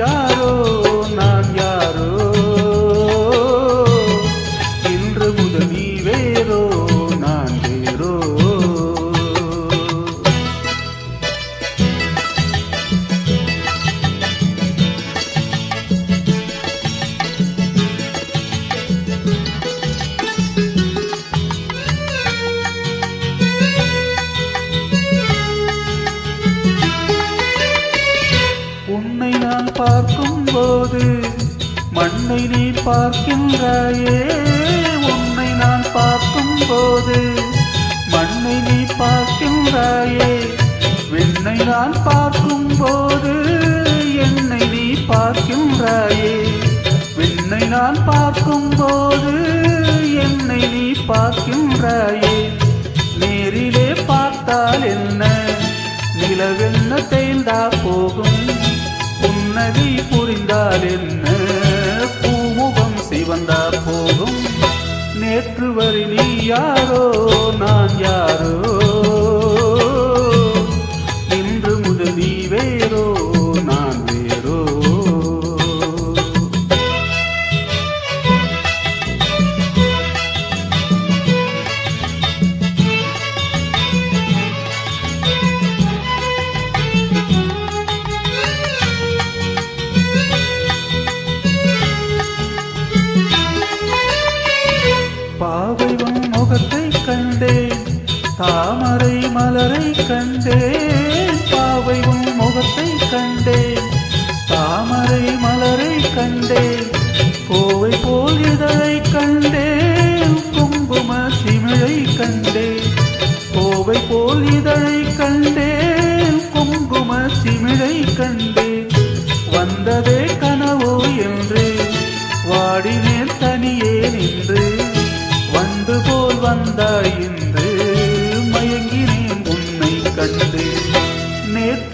யாரோ நான் யாரோ, இன்று முதல் நீ வேறோ நான் வேறோ. உன்னை நான் பார்க்கும் போது மண்ணை நீ பார்க்கின்றாயே, உன்னை நான் பார்க்கும் போது மண்ணை நீ பார்க்கின்றாயே, விண்ணை நான் பார்க்கும் போது என்னை நீ பார்க்கின்றாயே, விண்ணை நான் பார்க்கும் போது என்னை நீ பார்க்கின்றாயே. நேரிலே பார்த்தால் என்ன, நிலவென்ன தேய்ந்தா போகும், புன்னகை புரிந்தால் என்ன, பூமுகம் சிவந்தா போகும். நேற்று வரை நீ யாரோ நான் யாரோ, இன்று முதல் நீ வேறோ நான் வேறோ. பாவைவன் முகத்தை கண்டேன், தாமரை மலரை கண்டேன், பாவைவன் முகத்தை கண்டேன், தாமரை மலரை கண்டேன், கோவை போல் இதழை கண்டேன், குங்கும சிமிழை கண்டேன், கோவை போல் இதழை கண்டேன், குங்கும சிமிழை கண்டேன். வந்ததே கனவோ என்று வாடினேன் தனியே நின்று, வந்து போல் வந்தாய் என்று மயங்கினேன் உன்னை கண்டு. நேற்று